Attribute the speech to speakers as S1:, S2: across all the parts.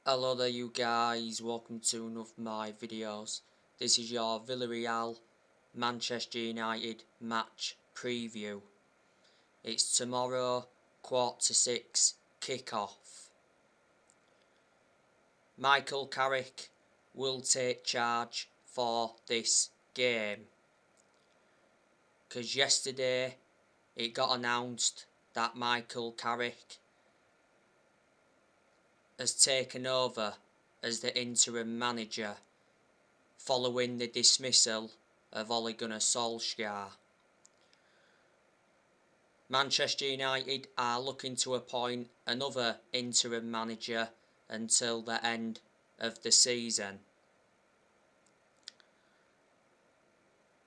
S1: Hello there you guys, welcome to one of my videos. This is your Villarreal Manchester United match preview. It's tomorrow, 6:15 kick-off. Michael Carrick will take charge for this game, because yesterday it got announced that Michael Carrick has taken over as the interim manager following the dismissal of Ole Gunnar Solskjaer. Manchester United are looking to appoint another interim manager until the end of the season.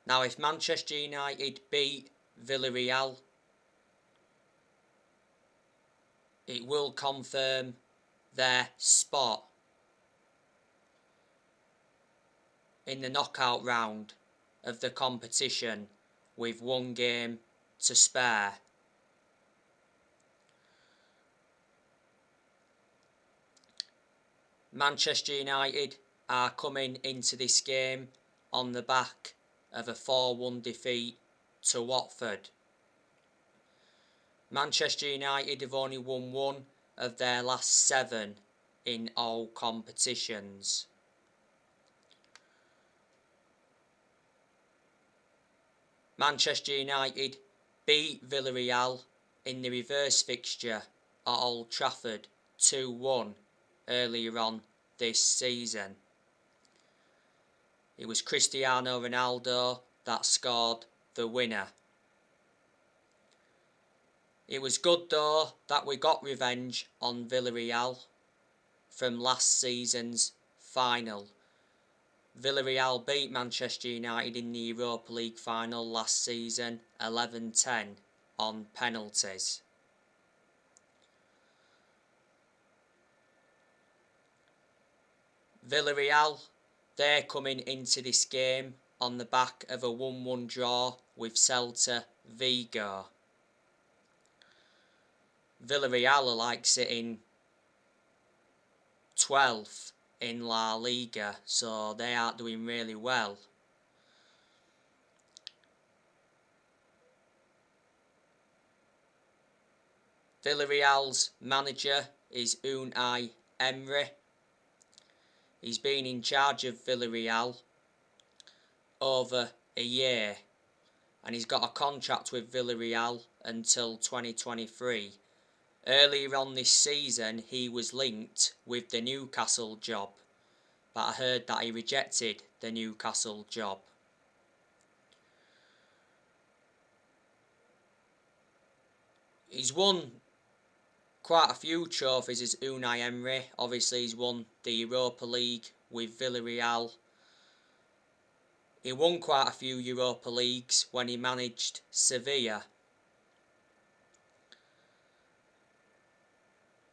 S1: Now, if Manchester United beat Villarreal, it will confirm their spot in the knockout round of the competition with one game to spare. Manchester United are coming into this game on the back of a 4-1 defeat to Watford. Manchester United have only won one of their last 7 in all competitions. Manchester United beat Villarreal in the reverse fixture at Old Trafford 2-1 earlier on this season. It was Cristiano Ronaldo that scored the winner. It was good though that we got revenge on Villarreal from last season's final. Villarreal beat Manchester United in the Europa League final last season 11-10 on penalties. Villarreal, they're coming into this game on the back of a 1-1 draw with Celta Vigo. Villarreal are like sitting 12th in La Liga, so they aren't doing really well. Villarreal's manager is Unai Emery. He's been in charge of Villarreal over a year, and he's got a contract with Villarreal until 2023. Earlier on this season, he was linked with the Newcastle job, but I heard that he rejected the Newcastle job. He's won quite a few trophies as Unai Emery. Obviously, he's won the Europa League with Villarreal. He won quite a few Europa Leagues when he managed Sevilla.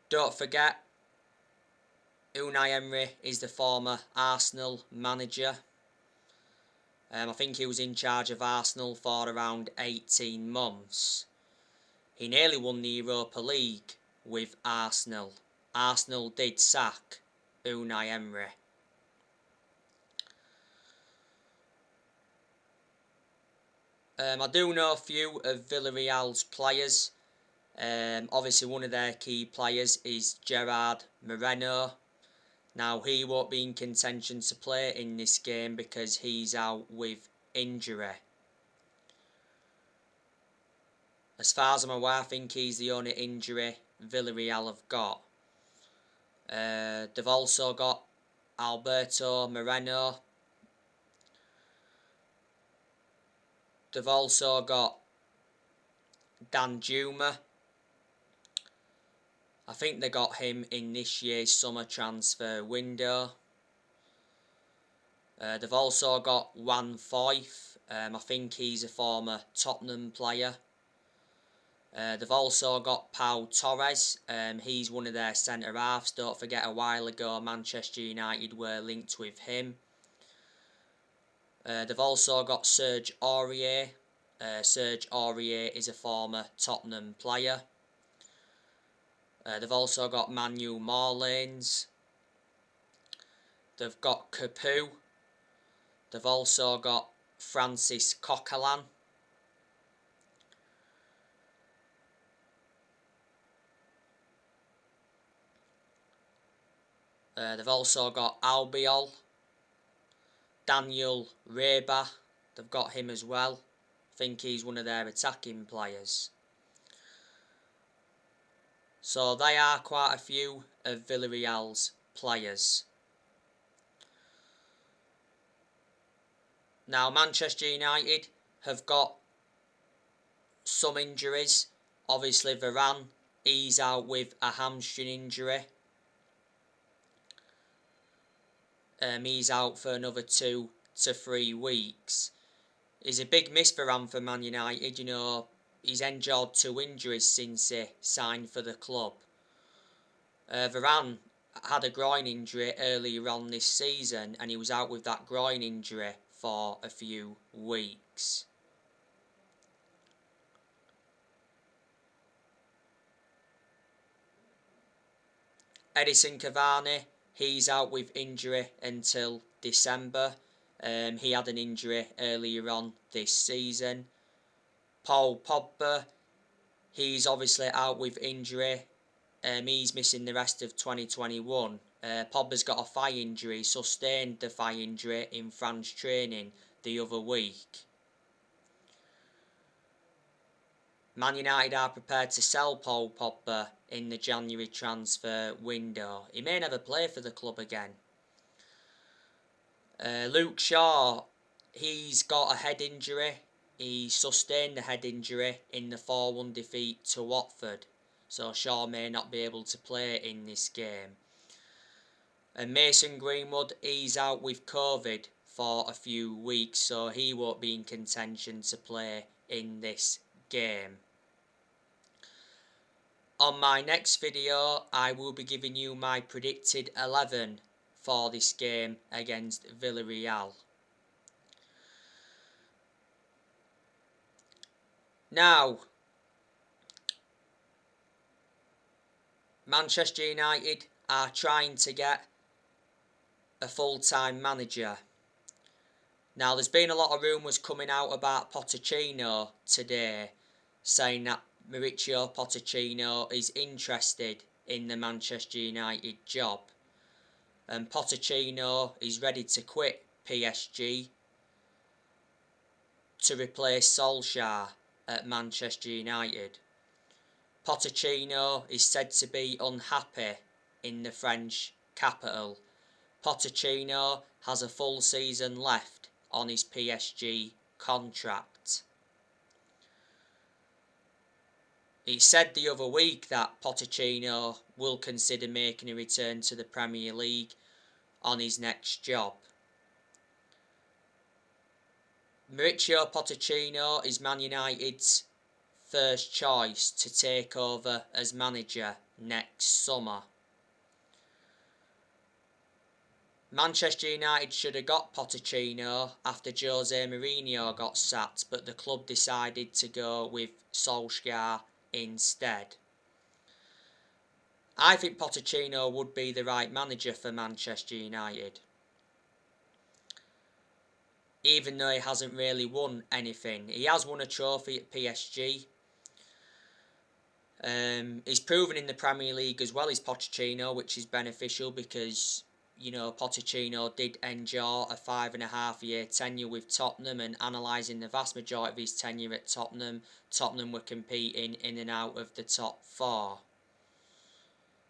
S1: Don't forget, Unai Emery is the former Arsenal manager. I think he was in charge of Arsenal for around 18 months. He nearly won the Europa League with Arsenal. Arsenal did sack Unai Emery. I do know a few of Villarreal's players. Obviously one of their key players is Gerard Moreno. Now he won't be in contention to play in this game because he's out with injury. As far as I'm aware, I think he's the only injury Villarreal have got. They've also got Alberto Moreno. They've also got Dan Juma. I think they got him in this year's summer transfer window. They've also got Juan Foyth. I think he's a former Tottenham player. They've also got Pau Torres. He's one of their centre-halves. Don't forget, a while ago Manchester United were linked with him. They've also got Serge Aurier. Serge Aurier is a former Tottenham player. They've also got Manuel Morlanes. they've got Capu. They've also got Francis Coquelin. They've also got Albiol. Daniel Reba. They've got him as well. I think he's one of their attacking players. So they are quite a few of Villarreal's players. Now Manchester United have got some injuries. Obviously Varane, he's out with a hamstring injury. He's out for another 2 to 3 weeks. He's a big miss for Man United. You know, he's endured 2 injuries since he signed for the club. Varane had a groin injury earlier on this season, and he was out with that groin injury for a few weeks. Edison Cavani, he's out with injury until December. He had an injury earlier on this season. Paul Pogba, he's obviously out with injury. He's missing the rest of 2021. Pogba's got a thigh injury, sustained the thigh injury in France training the other week. Man United are prepared to sell Paul Pogba in the January transfer window. He may never play for the club again. Luke Shaw, he's got a head injury. He sustained a head injury in the 4-1 defeat to Watford. So Shaw may not be able to play in this game. And Mason Greenwood, he's out with COVID for a few weeks, so he won't be in contention to play in this game. On my next video, I will be giving you my predicted 11 for this game against Villarreal. Now, Manchester United are trying to get a full-time manager. Now, there's been a lot of rumours coming out about Pochettino today, saying that Mauricio Pochettino is interested in the Manchester United job. And Pochettino is ready to quit PSG to replace Solskjaer at Manchester United. Pochettino is said to be unhappy in the French capital. Pochettino has a full season left on his PSG contract. He said the other week that Pochettino will consider making a return to the Premier League on his next job. Mauricio Pochettino is Man United's first choice to take over as manager next summer. Manchester United should have got Pochettino after Jose Mourinho got sacked, but the club decided to go with Solskjaer instead. I think Pochettino would be the right manager for Manchester United, even though he hasn't really won anything. He has won a trophy at PSG. He's proven in the Premier League as well as Pochettino, which is beneficial because, you know, Pochettino did endure a 5.5-year tenure with Tottenham, and analysing the vast majority of his tenure at Tottenham were competing in and out of the top 4.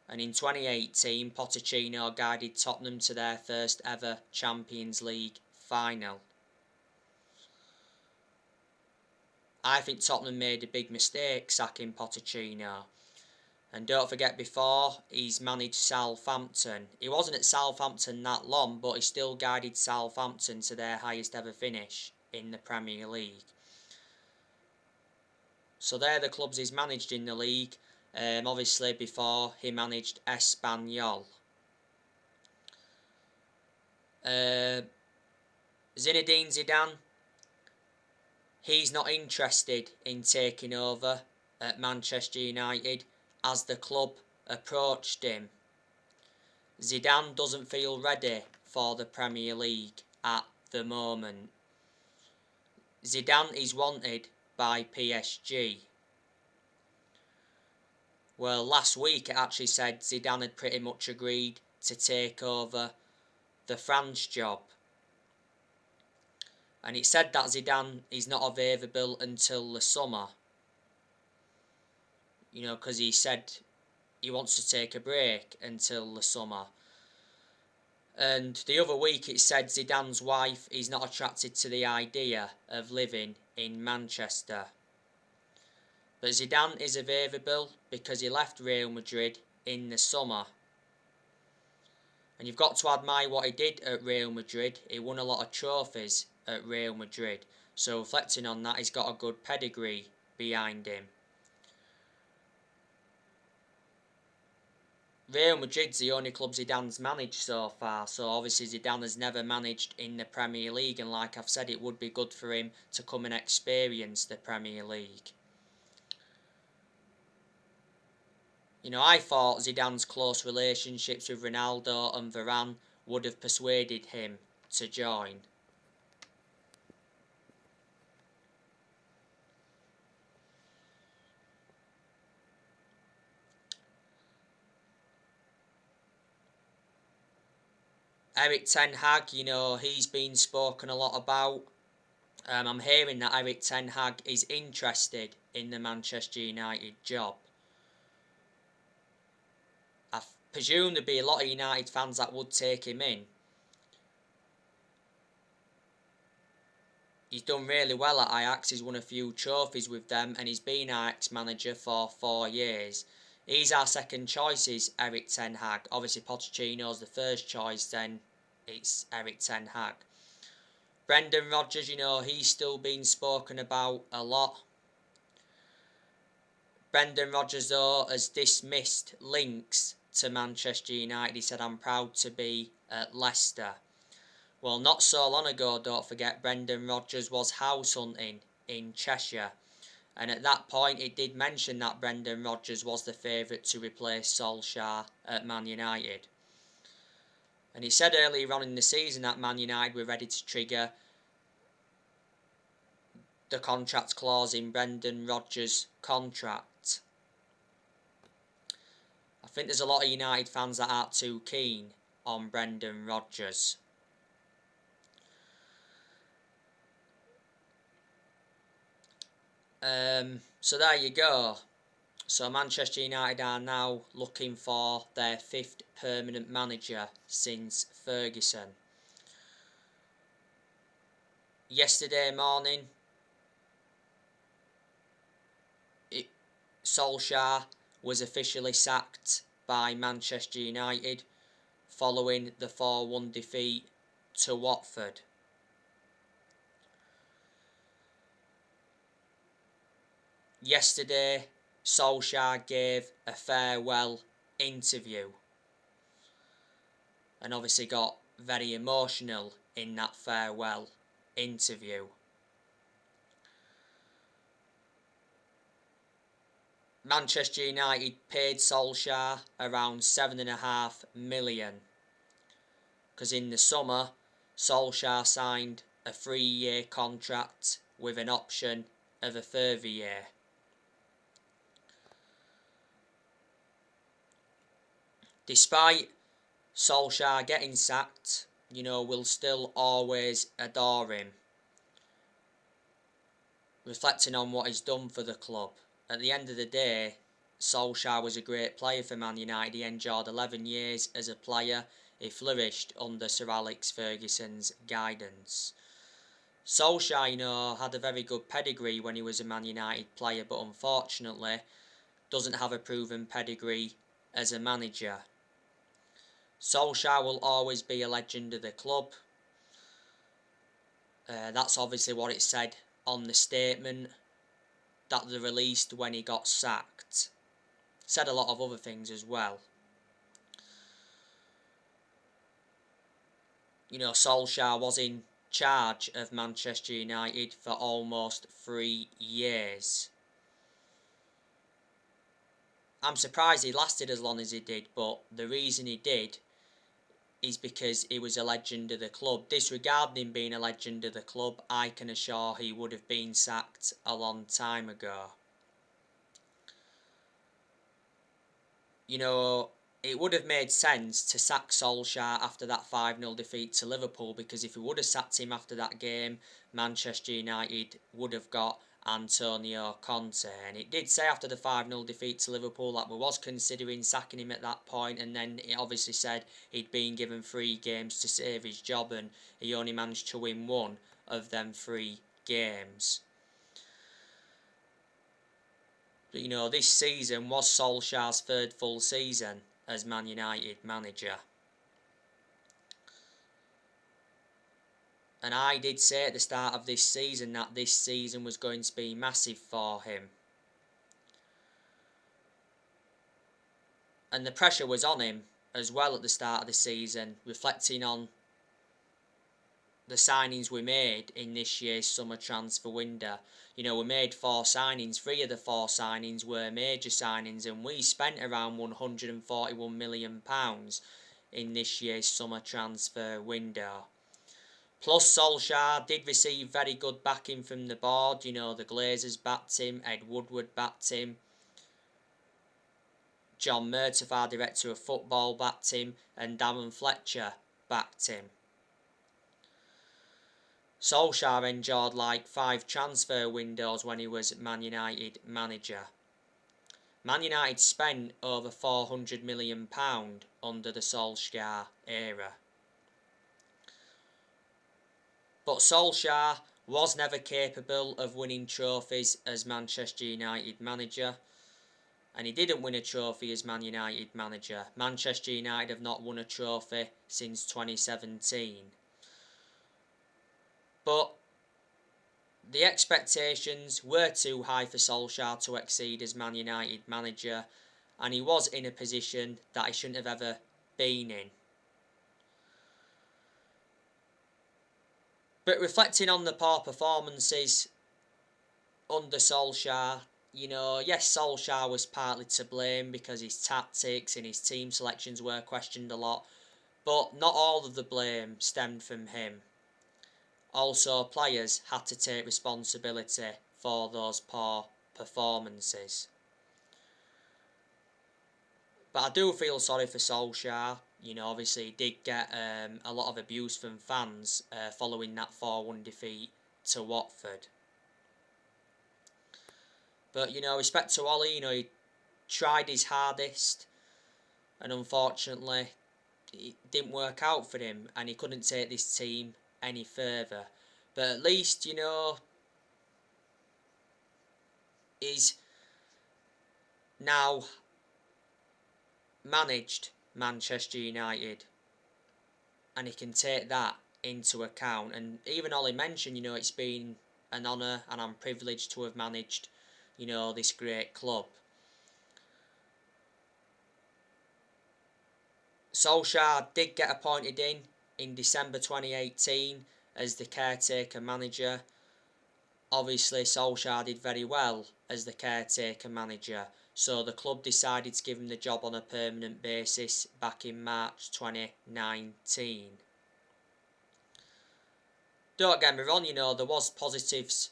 S1: And in 2018, Pochettino guided Tottenham to their first ever Champions League final. I think Tottenham made a big mistake sacking Pochettino. And don't forget, before, he's managed Southampton. He wasn't at Southampton that long, but he still guided Southampton to their highest ever finish in the Premier League. So they're the clubs he's managed in the league. Obviously, before, he managed Espanyol. Zinedine Zidane, he's not interested in taking over at Manchester United, as the club approached him. Zidane doesn't feel ready for the Premier League at the moment. Zidane is wanted by PSG. Well, last week it actually said Zidane had pretty much agreed to take over the France job. And it said that Zidane is not available until the summer. Because he said he wants to take a break until the summer. And the other week it said Zidane's wife is not attracted to the idea of living in Manchester. But Zidane is available because he left Real Madrid in the summer. And you've got to admire what he did at Real Madrid. He won a lot of trophies at Real Madrid. So reflecting on that, he's got a good pedigree behind him. Real Madrid's the only club Zidane's managed so far, so obviously Zidane has never managed in the Premier League, and like I've said, it would be good for him to come and experience the Premier League. I thought Zidane's close relationships with Ronaldo and Varane would have persuaded him to join. Erik Ten Hag, he's been spoken a lot about. I'm hearing that Erik Ten Hag is interested in the Manchester United job. I presume there'd be a lot of United fans that would take him in. He's done really well at Ajax, he's won a few trophies with them, and he's been Ajax manager for 4 years. He's our second choice, is Erik Ten Hag. Obviously Pochettino's the first choice, then it's Erik Ten Hag. Brendan Rodgers, he's still been spoken about a lot. Brendan Rodgers, though, has dismissed links to Manchester United. He said, "I'm proud to be at Leicester." Well, not so long ago, don't forget, Brendan Rodgers was house hunting in Cheshire. And at that point, it did mention that Brendan Rodgers was the favourite to replace Solskjaer at Man United. And he said earlier on in the season that Man United were ready to trigger the contract clause in Brendan Rodgers' contract. I think there's a lot of United fans that aren't too keen on Brendan Rodgers. So there you go. So Manchester United are now looking for their 5th permanent manager since Ferguson. Yesterday morning, Solskjaer was officially sacked by Manchester United following the 4-1 defeat to Watford. Yesterday, Solskjaer gave a farewell interview and obviously got very emotional in that farewell interview. Manchester United paid Solskjaer around £7.5 million because in the summer Solskjaer signed a 3-year contract with an option of a further year. Despite Solskjaer getting sacked, we'll still always adore him. Reflecting on what he's done for the club. At the end of the day, Solskjaer was a great player for Man United. He enjoyed 11 years as a player. He flourished under Sir Alex Ferguson's guidance. Solskjaer, had a very good pedigree when he was a Man United player, but unfortunately doesn't have a proven pedigree as a manager. Solskjaer will always be a legend of the club. That's obviously what it said on the statement that they released when he got sacked. Said a lot of other things as well. Solskjaer was in charge of Manchester United for almost 3 years. I'm surprised he lasted as long as he did, but the reason he did is because he was a legend of the club. Disregarding him being a legend of the club, I can assure he would have been sacked a long time ago. You know, it would have made sense to sack Solskjaer after that 5-0 defeat to Liverpool, because if we would have sacked him after that game, Manchester United would have got Antonio Conte. And it did say after the 5-0 defeat to Liverpool that we was considering sacking him at that point, and then it obviously said he'd been given 3 games to save his job, and he only managed to win 1 of them 3 games. But, you know, this season was Solskjaer's 3rd full season as Man United manager. And I did say at the start of this season that this season was going to be massive for him. And the pressure was on him as well at the start of the season, reflecting on the signings we made in this year's summer transfer window. You know, we made 4 signings. 3 of the 4 signings were major signings, and we spent around £141 million in this year's summer transfer window. Plus, Solskjaer did receive very good backing from the board. You know, the Glazers backed him, Ed Woodward backed him, John Murtaugh, our director of football, backed him, and Darren Fletcher backed him. Solskjaer endured like 5 transfer windows when he was Man United manager. Man United spent over £400 million under the Solskjaer era. But Solskjaer was never capable of winning trophies as Manchester United manager. And he didn't win a trophy as Man United manager. Manchester United have not won a trophy since 2017. But the expectations were too high for Solskjaer to exceed as Man United manager, and he was in a position that he shouldn't have ever been in. But reflecting on the poor performances under Solskjaer, you know, yes, Solskjaer was partly to blame because his tactics and his team selections were questioned a lot, but not all of the blame stemmed from him. Also, players had to take responsibility for those poor performances. But I do feel sorry for Solskjaer. You know, obviously he did get a lot of abuse from fans following that 4-1 defeat to Watford. But, you know, respect to Ollie, you know, he tried his hardest, and unfortunately it didn't work out for him, and he couldn't take this team any further. But at least, you know, he's now managed Manchester United, and he can take that into account. And even Ollie mentioned, you know, it's been an honour and I'm privileged to have managed, you know, this great club. Solskjaer did get appointed in December 2018 as the caretaker manager. Obviously, Solskjaer did very well as the caretaker manager, so the club decided to give him the job on a permanent basis back in March 2019. Don't get me wrong, you know, there was positives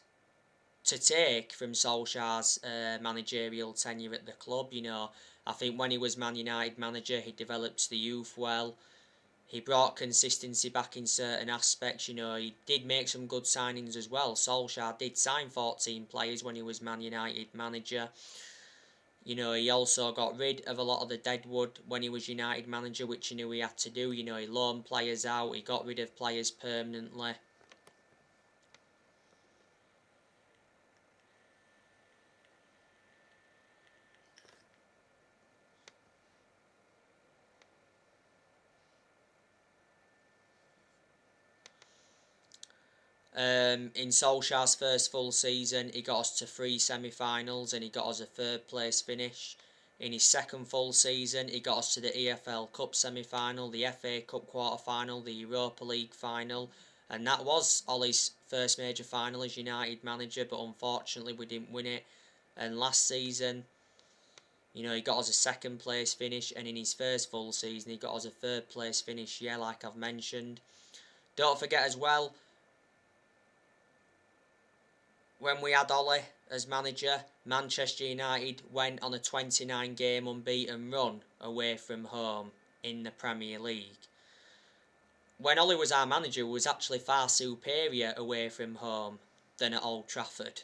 S1: to take from Solskjaer's managerial tenure at the club. You know, I think when he was Man United manager, he developed the youth well. He brought consistency back in certain aspects. You know, he did make some good signings as well. Solskjaer did sign 14 players when he was Man United manager. You know, he also got rid of a lot of the deadwood when he was United manager, which he knew he had to do. You know, he loaned players out, he got rid of players permanently. In Solskjaer's first full season, he got us to 3 semi-finals and he got us a 3rd place finish. In his second full season, he got us to the EFL Cup semi-final, the FA Cup quarter-final, the Europa League final, and that was Ollie's first major final as United manager, but unfortunately we didn't win it. And last season, You know, he got us a second place finish, and in his first full season he got us a third place finish, yeah, like I've mentioned. Don't forget as well, when we had Ollie as manager, Manchester United went on a 29 game unbeaten run away from home in the Premier League. When Ollie was our manager, he was actually far superior away from home than at Old Trafford.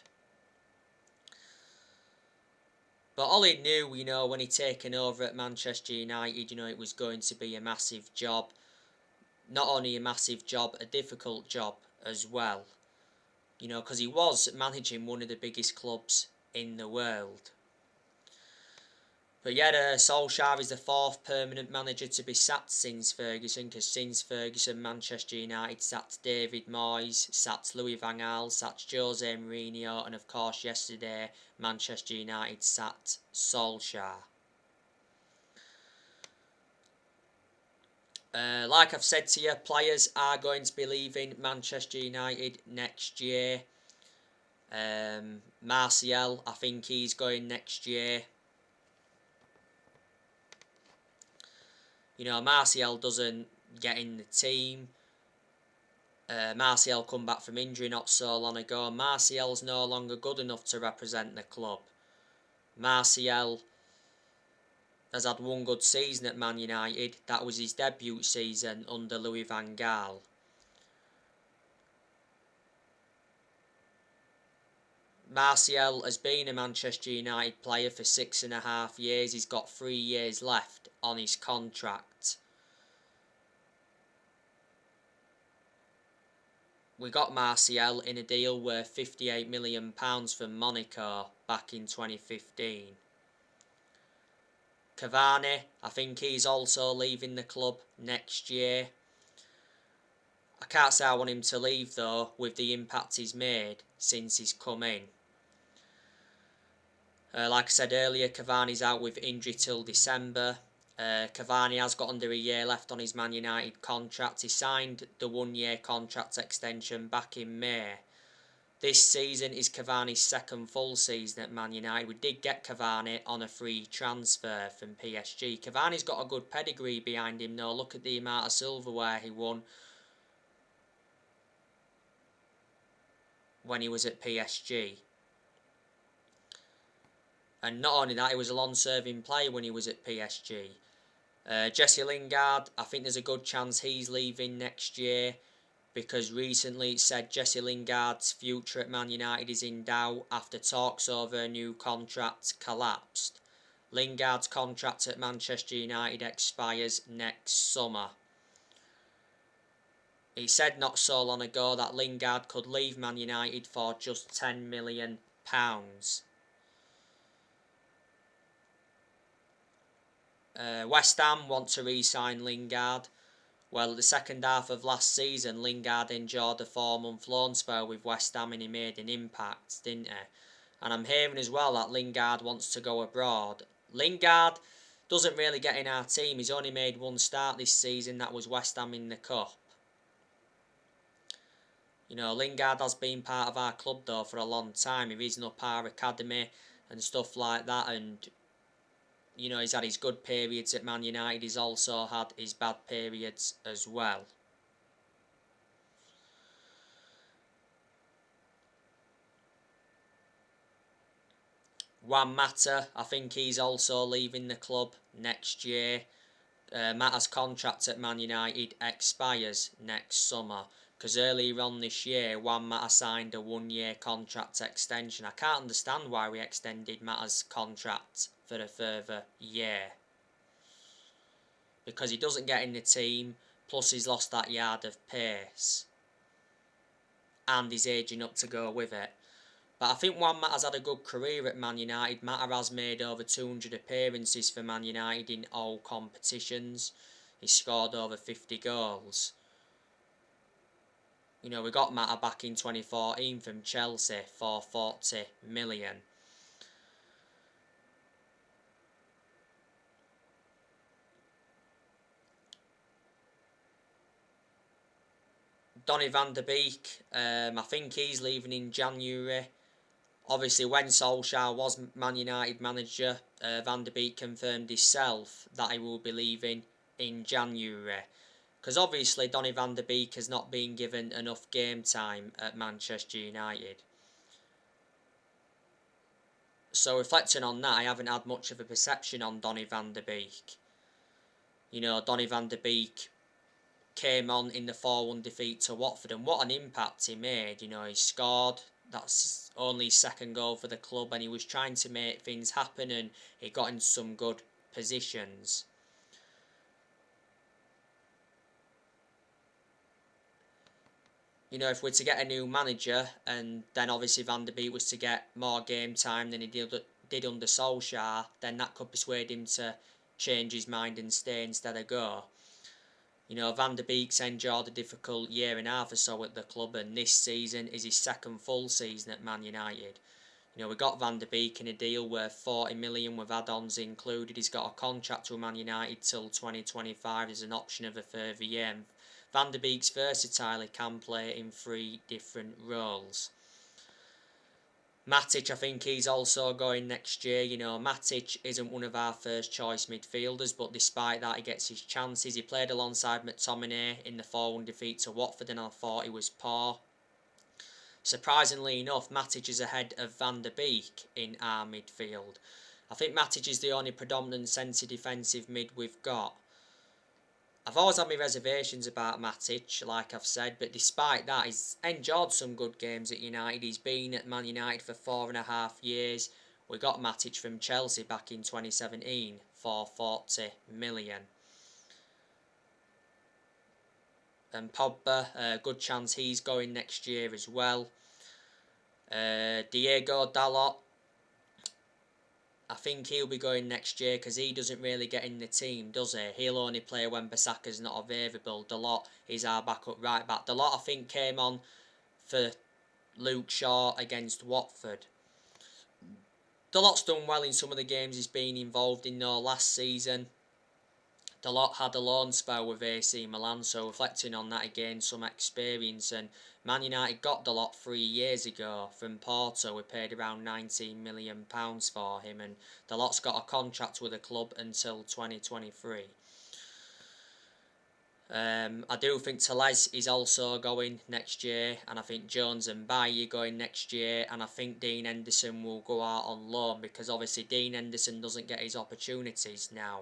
S1: But Ollie knew, you know, when he'd taken over at Manchester United, you know, it was going to be a massive job. Not only a massive job, a difficult job as well. You know, because he was managing one of the biggest clubs in the world. But yeah, Solskjaer is the fourth permanent manager to be sacked since Ferguson, because since Ferguson, Manchester United sacked David Moyes, sacked Louis van Gaal, sacked Jose Mourinho, and of course yesterday, Manchester United sacked Solskjaer. Like I've said to you, players are going to be leaving Manchester United next year. Martial, I think he's going next year. You know, Martial doesn't get in the team. Martial come back from injury not so long ago. Martial's no longer good enough to represent the club. Martial has had one good season at Man United. That was his debut season under Louis van Gaal. Martial has been a Manchester United player for 6.5 years. He's got 3 years left on his contract. We got Martial in a deal worth £58 million from Monaco back in 2015. Cavani, I think he's also leaving the club next year. I can't say I want him to leave though, with the impact he's made since he's come in. Like I said earlier, Cavani's out with injury till December. Cavani has got under a year left on his Man United contract. He signed the 1 year contract extension back in May. This season is Cavani's second full season at Man United. We did get Cavani on a free transfer from PSG. Cavani's got a good pedigree behind him though. Look at the amount of silverware he won when he was at PSG. And not only that, he was a long-serving player when he was at PSG. Jesse Lingard, I think there's a good chance he's leaving next year, because recently it said Jesse Lingard's future at Man United is in doubt after talks over a new contract collapsed. Lingard's contract at Manchester United expires next summer. He said not so long ago that Lingard could leave Man United for just £10 million. West Ham want to re-sign Lingard. Well, the second half of last season, Lingard enjoyed a 4-month loan spell with West Ham and he made an impact, didn't he? And I'm hearing as well that Lingard wants to go abroad. Lingard doesn't really get in our team. He's only made one start this season. That was West Ham in the Cup. You know, Lingard has been part of our club though for a long time. He risen up our academy and stuff like that, and you know, he's had his good periods at Man United. He's also had his bad periods as well. Juan Mata, I think he's also leaving the club next year. Mata's contract at Man United expires next summer, because earlier on this year, Juan Mata signed a 1 year contract extension. I can't understand why we extended Mata's contract for a further year, because he doesn't get in the team, plus he's lost that yard of pace, and he's aging up to go with it. But I think Juan Mata's had a good career at Man United. Mata has made over 200 appearances for Man United in all competitions. He's scored over 50 goals. You know, we got Mata back in 2014 from Chelsea for 40 million. Donny van der Beek, I think he's leaving in January. Obviously, when Solskjaer was Man United manager, Van der Beek confirmed himself that he will be leaving in January. Because obviously, Donny Van der Beek has not been given enough game time at Manchester United. So reflecting on that, I haven't had much of a perception on Donny Van der Beek. You know, Donny Van der Beek came on in the 4-1 defeat to Watford, and what an impact he made. You know, he scored. That's only his second goal for the club, and he was trying to make things happen, and he got into some good positions. You know, if we're to get a new manager, and then obviously Van der Beek was to get more game time than he did under Solskjaer, then that could persuade him to change his mind and stay instead of go. You know, Van der Beek's endured a difficult year and a half or so at the club, and this season is his second full season at Man United. You know, we got Van der Beek in a deal worth 40 million with add-ons included. He's got a contract with Man United till 2025. There's an option of a further year. And Van der Beek's versatile. He can play in 3 different roles. Matic, I think he's also going next year. You know, Matic isn't one of our first choice midfielders, but despite that, he gets his chances. He played alongside McTominay in the 4-1 defeat to Watford, and I thought he was poor. Surprisingly enough, Matic is ahead of Van der Beek in our midfield. I think Matic is the only predominant centre defensive mid we've got. I've always had my reservations about Matic, like I've said, but despite that, he's enjoyed some good games at United. He's been at Man United for 4.5 years. We got Matic from Chelsea back in 2017 for 40 million. And Pogba, good chance he's going next year as well. Diego Dalot, I think he'll be going next year because he doesn't really get in the team, does he? He'll only play when Bissaka's not available. Dalot is our backup right back. Dalot, I think, came on for Luke Shaw against Watford. Dalot's done well in some of the games he's been involved in though. Last season, Dalot had a loan spell with AC Milan, so reflecting on that, he gained some experience, and Man United got Dalot 3 years ago from Porto. We paid around £19 million for him, and Dalot's got a contract with the club until 2023. I do think Tellez is also going next year, and I think Jones and Bailly going next year, and I think Dean Henderson will go out on loan, because obviously Dean Henderson doesn't get his opportunities now,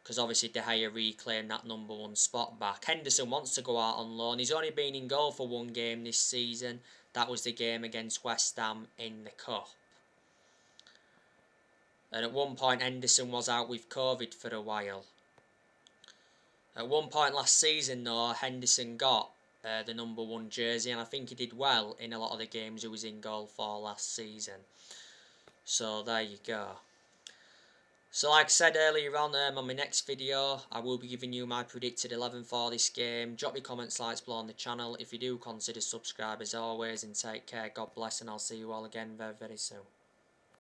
S1: because obviously De Gea reclaimed that number 1 spot back. Henderson wants to go out on loan. He's only been in goal for 1 game this season. That was the game against West Ham in the Cup. And at one point Henderson was out with COVID for a while. At one point last season though, Henderson got the number 1 jersey, and I think he did well in a lot of the games he was in goal for last season. So there you go. So like I said earlier on my next video, I will be giving you my predicted 11 for this game. Drop your comments, likes below on the channel. If you do, consider subscribe as always, and take care. God bless, and I'll see you all again very, very soon.